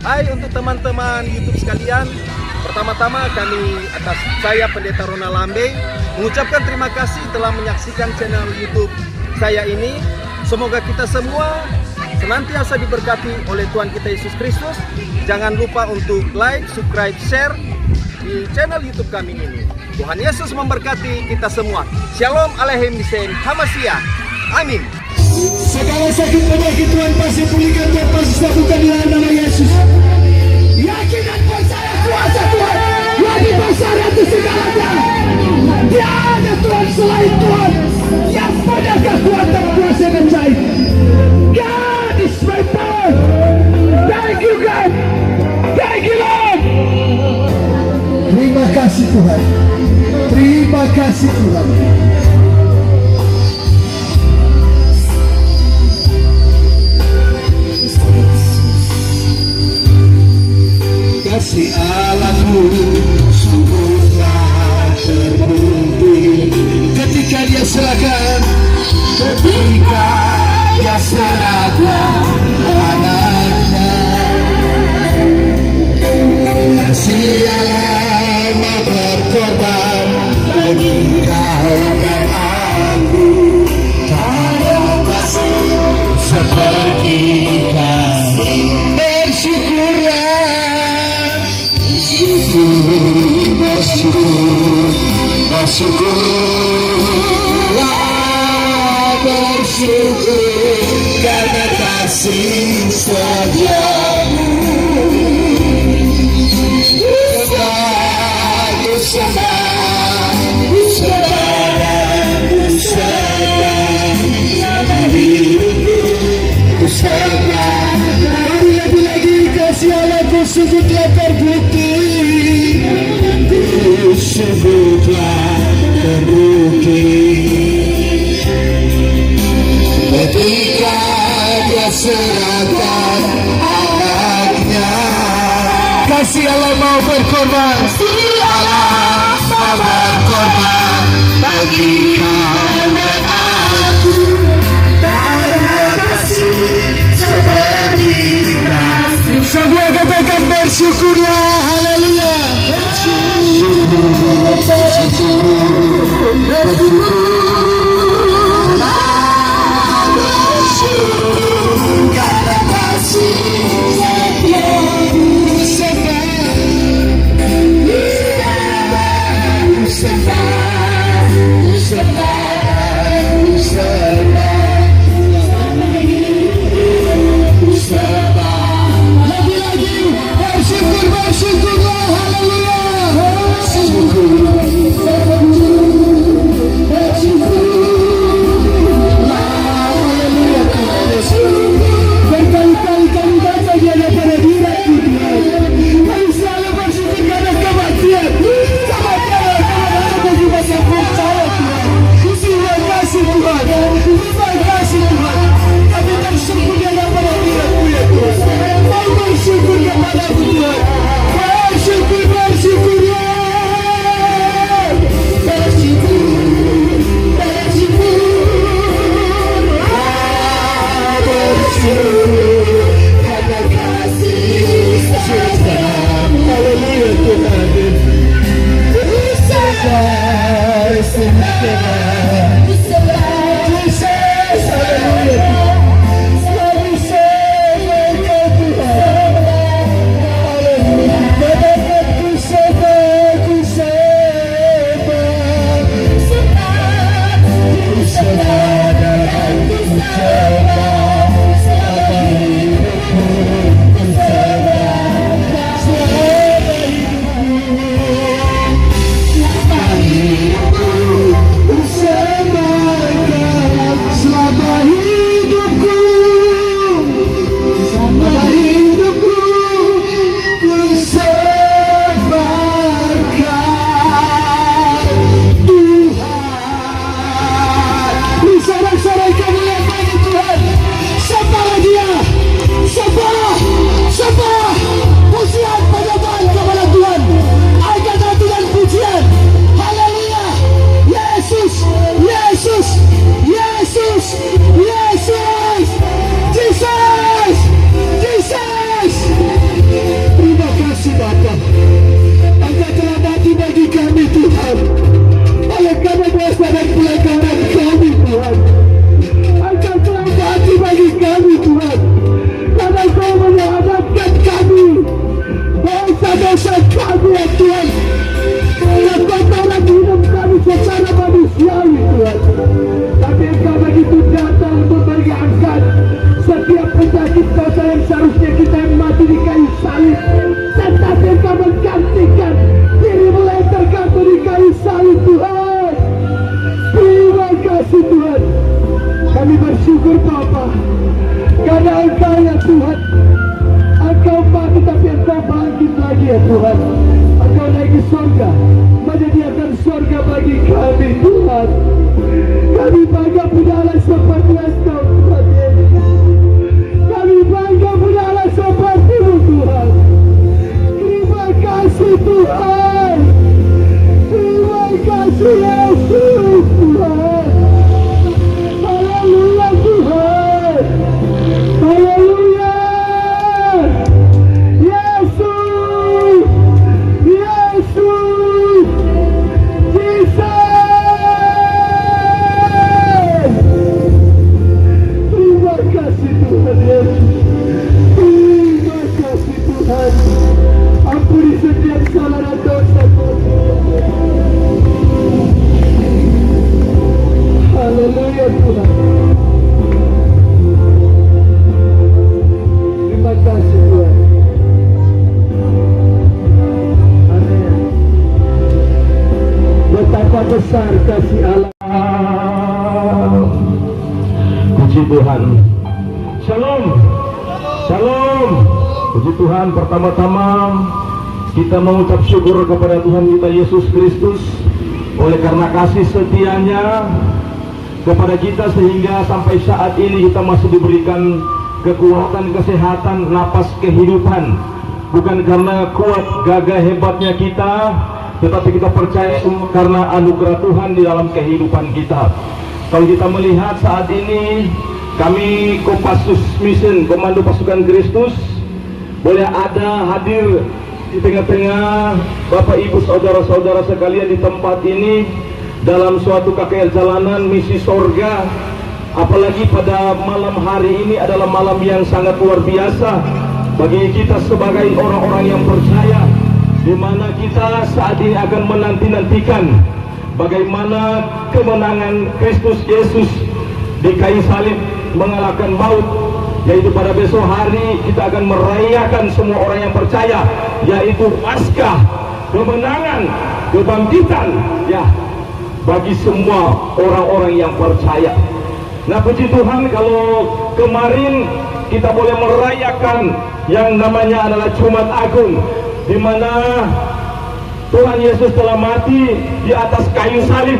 Hai untuk teman-teman YouTube sekalian. Pertama-tama kami atas saya Pendeta Ronald Lambe mengucapkan terima kasih telah menyaksikan channel YouTube saya ini. Semoga kita semua senantiasa diberkati oleh Tuhan kita Yesus Kristus. Jangan lupa untuk like, subscribe, share di channel YouTube kami ini. Tuhan Yesus memberkati kita semua. Shalom Aleichem Misen Hamashiach. Amin. Segala sakit penyakit Tuhan pasti pulihkan, Tuhan pasti sembuhkan di dalam nama Yesus. Yakin dan percaya kuasa Tuhan lebih besar dari segalanya. Tiada Tuhan selain Tuhan yang punya kekuatan kuasa dan ajaib. God is my power. Thank you God. Thank you Lord. Terima kasih Tuhan. Terima kasih Tuhan. Kasih Allahku sungguhlah terbukti ketika dia serahkan, ketika dia serahkan anaknya. Kasih Allah mau berkorban bagi kau dan aku. Tiada kasih seperti kasih. Bersyukurlah. Bersyukur karena kasih setiamu. Ku sembah, ku sembah. Lagi-lagi kasih Allahku sungguhlah terbukti. Sungguhlah terbukti ketika dia serahkan anaknya. Kasih Allah mau berkorban, kasih Allah mau berkorban bagi kau dan aku. Tiada kasih seperti kasih. Semua katakan bersyukurlah, haleluya. Tuhan. Ampuni setiap salah dan dosa kami. Haleluya Tuhan. Terima kasih Tuhan. Amin. Betapa besar kasih Allah. Puji Tuhan. Shalom. Shalom. Puji Tuhan. Pertama-tama kita mengucap syukur kepada Tuhan kita Yesus Kristus oleh karena kasih setianya kepada kita sehingga sampai saat ini kita masih diberikan kekuatan, kesehatan, napas kehidupan. Bukan karena kuat gagah hebatnya kita, tetapi kita percaya semua karena anugerah Tuhan di dalam kehidupan kita. Kalau kita melihat saat ini kami Kopassus Mission, Komando Pasukan Kristus, boleh ada hadir di tengah-tengah Bapak Ibu saudara-saudara sekalian di tempat ini dalam suatu KKR jalanan misi sorga. Apalagi pada malam hari ini adalah malam yang sangat luar biasa bagi kita sebagai orang-orang yang percaya, di mana kita saat ini akan menanti-nantikan bagaimana kemenangan Kristus Yesus di kayu salib mengalahkan maut, yaitu pada besok hari kita akan merayakan semua orang yang percaya, yaitu Paskah, kemenangan, kebangkitan ya bagi semua orang-orang yang percaya. Nah puji Tuhan, kalau kemarin kita boleh merayakan yang namanya adalah Jumat Agung, di mana Tuhan Yesus telah mati di atas kayu salib,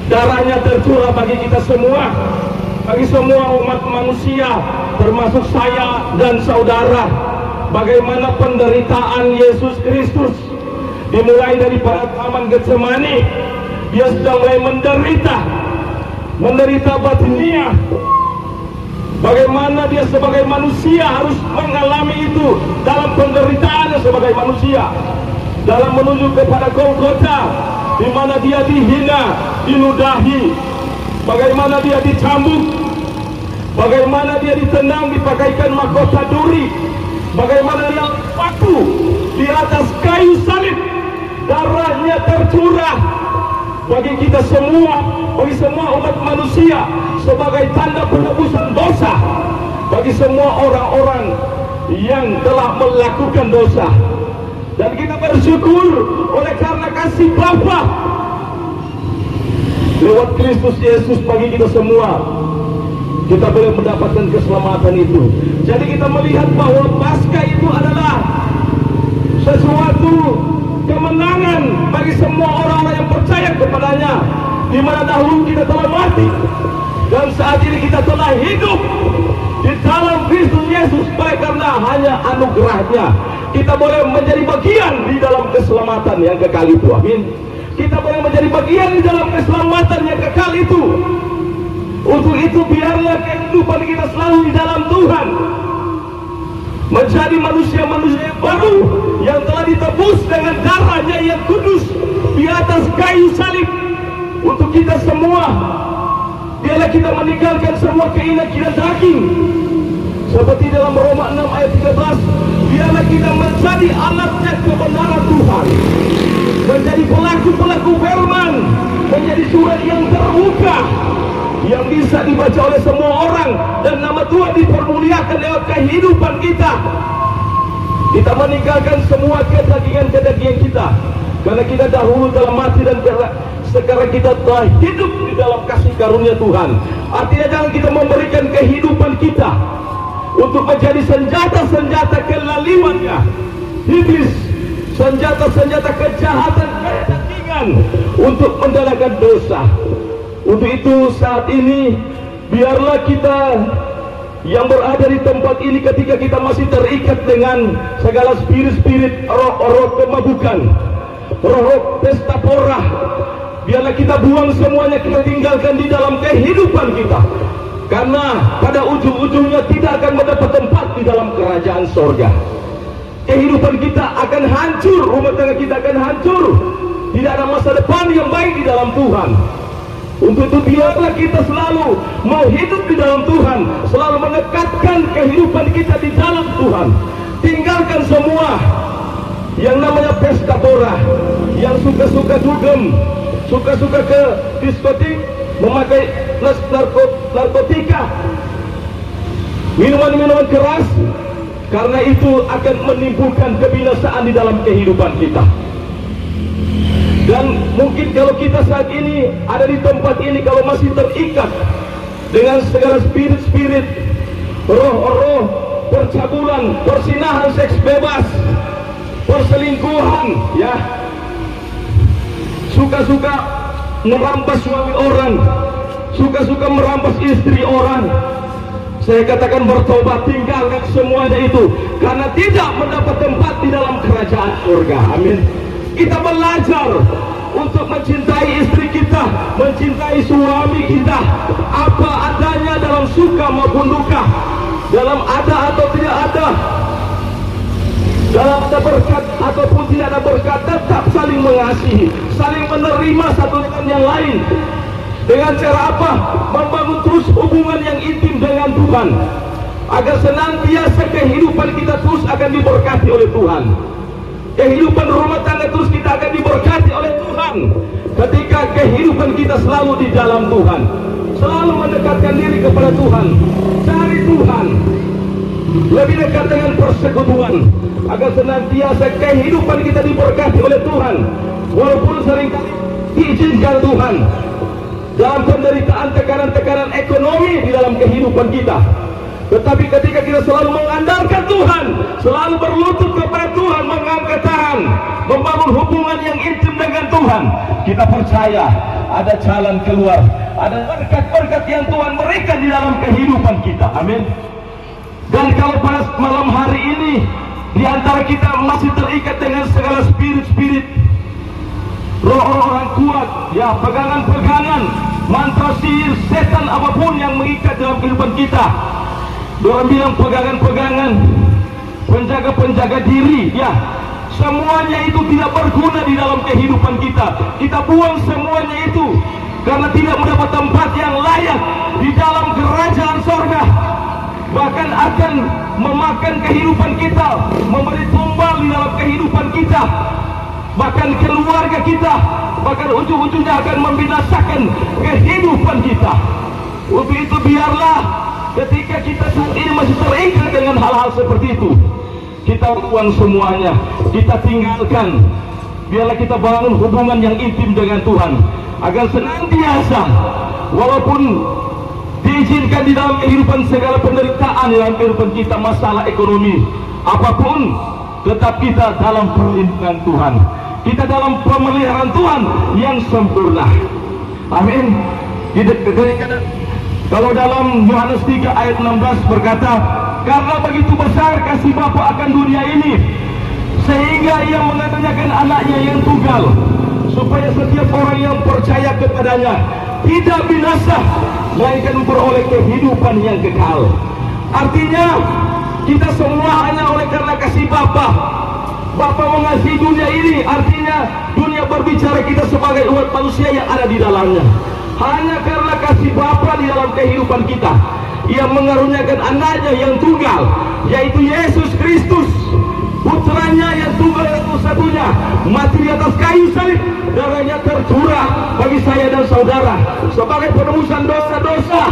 darahnya tercurah bagi kita semua, bagi semua umat manusia, termasuk saya dan saudara. Bagaimana penderitaan Yesus Kristus dimulai dari pada Taman Getsemani, dia sudah mulai menderita batinia. Bagaimana dia sebagai manusia harus mengalami itu dalam penderitaannya sebagai manusia, dalam menuju kepada Golgota, di mana dia dihina, diludahi, bagaimana dia dicambuk, bagaimana dia ditendang, dipakaikan mahkota duri, bagaimana dia paku di atas kayu salib, darahnya tercurah bagi kita semua, bagi semua umat manusia, sebagai tanda penebusan dosa bagi semua orang-orang yang telah melakukan dosa. Dan kita bersyukur oleh karena kasih Bapa lewat Kristus Yesus bagi kita semua, kita boleh mendapatkan keselamatan itu. Jadi kita melihat bahwa Paskah itu adalah sesuatu kemenangan bagi semua orang-orang yang percaya kepadanya, di mana dahulu kita telah mati dan saat ini kita telah hidup di dalam Kristus Yesus. Oleh karena hanya anugerahnya kita boleh menjadi bagian di dalam keselamatan yang kekal itu. Amin. Kita boleh menjadi bagian di dalam keselamatan yang kekal itu. Untuk itu biarlah kehidupan kita selalu di dalam Tuhan, menjadi manusia-manusia yang baru yang telah ditebus dengan darahnya yang kudus di atas kayu salib. Untuk kita semua, biarlah kita meninggalkan semua keinginan daging, seperti dalam Roma 6 ayat 13. Biarlah kita menjadi alatnya kebenaran Tuhan, menjadi pelaku-pelaku firman, menjadi surat yang terbuka yang bisa dibaca oleh semua orang, dan nama Tuhan dipermuliakan lewat kehidupan kita. Kita meninggalkan semua kedagingan-kedagingan kita, karena kita dahulu telah mati dan sekarang kita telah hidup di dalam kasih karunia Tuhan. Artinya jangan kita memberikan kehidupan kita untuk menjadi senjata-senjata kelalimannya iblis, senjata-senjata kejahatan, kedagingan untuk mendalakan dosa. Untuk itu saat ini biarlah kita yang berada di tempat ini, ketika kita masih terikat dengan segala spirit-spirit roh-roh kemabukan, roh pesta pora, biarlah kita buang semuanya, kita tinggalkan di dalam kehidupan kita, karena pada ujung-ujungnya tidak akan mendapat tempat di dalam kerajaan sorga. Kehidupan kita akan hancur, rumah tangga kita akan hancur, tidak ada masa depan yang baik di dalam Tuhan. Untuk itu biarlah kita selalu mau hidup di dalam Tuhan, selalu menekatkan kehidupan kita di dalam Tuhan. Tinggalkan yang namanya pesta pora, yang suka-suka dugem, suka-suka ke diskotik, memakai narkotika, minuman-minuman keras, karena itu akan menimbulkan kebinasaan di dalam kehidupan kita. Dan mungkin kalau kita saat ini ada di tempat ini, kalau masih terikat dengan segala spirit-spirit, roh-roh percabulan, persinahan seks bebas, perselingkuhan, ya, suka-suka merampas suami orang, suka-suka merampas istri orang, saya katakan bertobat, tinggalkan semuanya itu, karena tidak mendapat tempat di dalam kerajaan surga. Amin. Kita belajar untuk mencintai istri kita, mencintai suami kita, apa adanya dalam suka maupun duka, dalam ada atau tidak ada, dalam ada berkat ataupun tidak ada berkat, tetap saling mengasihi, saling menerima satu dengan yang lain. Dengan cara apa? Membangun terus hubungan yang intim dengan Tuhan, agar senantiasa kehidupan kita terus akan diberkati oleh Tuhan. Kehidupan rumah tangga terus kita akan diberkati oleh Tuhan, ketika kehidupan kita selalu di dalam Tuhan, selalu mendekatkan diri kepada Tuhan, cari Tuhan, lebih dekat dengan persekutuan, agar senantiasa kehidupan kita diberkati oleh Tuhan. Walaupun seringkali diizinkan Tuhan dalam penderitaan, tekanan-tekanan ekonomi di dalam kehidupan kita, tetapi ketika kita selalu mengandalkan Tuhan, selalu berlutut kepada Tuhan, mengangkat tangan, membangun hubungan yang intim dengan Tuhan, kita percaya ada jalan keluar, ada berkat-berkat yang Tuhan berikan di dalam kehidupan kita. Amin. Dan kalau pada malam hari ini di antara kita masih terikat dengan segala spirit-spirit, roh-roh orang kuat, ya, pegangan-pegangan, mantra, sihir, setan apapun yang mengikat dalam kehidupan kita, orang bilang pegangan-pegangan, penjaga-penjaga diri, ya, semuanya itu tidak berguna di dalam kehidupan kita. Kita buang semuanya itu, karena tidak mendapat tempat yang layak di dalam kerajaan sorga. Bahkan akan memakan kehidupan kita, memberi tumbal di dalam kehidupan kita, bahkan keluarga kita, bahkan ujung-ujungnya akan membinasakan kehidupan kita. Untuk itu biarlah ketika kita saat ini masih terikat dengan hal-hal seperti itu, kita buang semuanya, kita tinggalkan. Biarlah kita bangun hubungan yang intim dengan Tuhan, agar senantiasa, walaupun diizinkan di dalam kehidupan segala penderitaan di dalam kehidupan kita, masalah ekonomi apapun, tetap kita dalam perlindungan Tuhan, kita dalam pemeliharaan Tuhan yang sempurna. Amin. Kalau dalam Yohanes 3 ayat 16 berkata, karena begitu besar kasih Bapa akan dunia ini, sehingga Ia mengaruniakan anaknya yang tunggal, supaya setiap orang yang percaya kepadanya tidak binasa, melainkan beroleh kehidupan yang kekal. Artinya kita semua hanya oleh karena kasih Bapa. Bapa mengasihi dunia ini, artinya dunia berbicara kita sebagai umat manusia yang ada di dalamnya. Hanya karena kasih Bapa di dalam kehidupan kita, Ia mengaruniakan anaknya yang tunggal, yaitu Yesus Kristus, putranya yang tunggal satu-satunya, mati di atas kayu salib, darahnya tercurah bagi saya dan saudara sebagai penebusan dosa-dosa.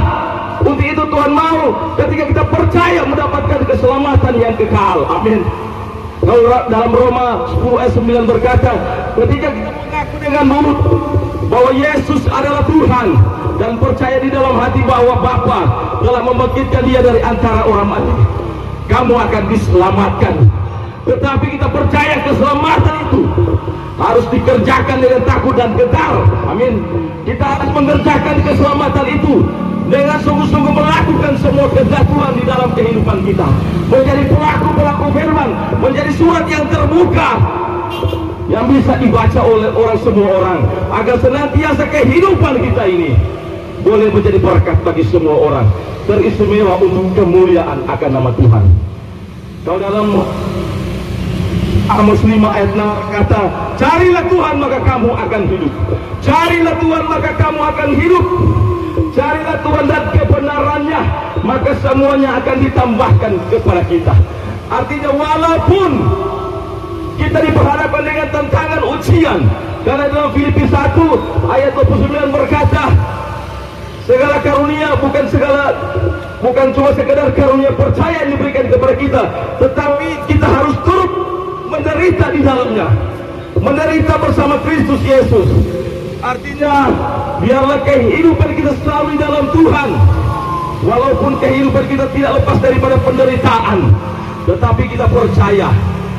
Untuk itu Tuhan mau ketika kita percaya mendapatkan keselamatan yang kekal. Amin. Kalau dalam Roma 10 ayat 9 berkata, ketika kita mengaku dengan mulut bahwa Yesus adalah Tuhan dan percaya di dalam hati bahwa Bapa telah membangkitkan Dia dari antara orang mati, kamu akan diselamatkan. Tetapi kita percaya keselamatan itu harus dikerjakan dengan takut dan gentar. Amin. Kita harus mengerjakan keselamatan itu dengan sungguh-sungguh melakukan semua kehendak Tuhan di dalam kehidupan kita, menjadi pelaku-pelaku firman, menjadi surat yang terbuka yang bisa dibaca oleh semua orang, agar senantiasa kehidupan kita ini boleh menjadi berkat bagi semua orang, teristimewa untuk kemuliaan akan nama Tuhan. Kalau dalam Amos 5 ayat 6 kata, carilah Tuhan maka kamu akan hidup, carilah Tuhan maka kamu akan hidup, carilah Tuhan dan kebenarannya, maka semuanya akan ditambahkan kepada kita. Artinya walaupun kita diperhadapkan dengan tantangan ujian. Karena dalam Filipi 1 ayat 29 berkata, segala karunia bukan cuma sekedar karunia percaya yang diberikan kepada kita, tetapi kita harus turut menderita di dalamnya, menderita bersama Kristus Yesus. Artinya biarlah kehidupan kita selalu di dalam Tuhan, walaupun kehidupan kita tidak lepas daripada penderitaan, tetapi kita percaya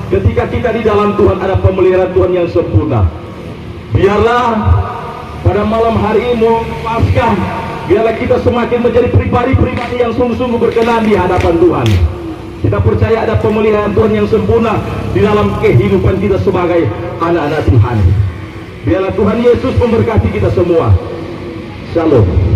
ketika kita di dalam Tuhan ada pemeliharaan Tuhan yang sempurna. Biarlah pada malam hari ini Paskah, biarlah kita semakin menjadi pribadi-pribadi yang sungguh-sungguh berkenan di hadapan Tuhan. Kita percaya ada pemeliharaan Tuhan yang sempurna di dalam kehidupan kita sebagai anak-anak Tuhan. Biarlah Tuhan Yesus memberkati kita semua. Shalom.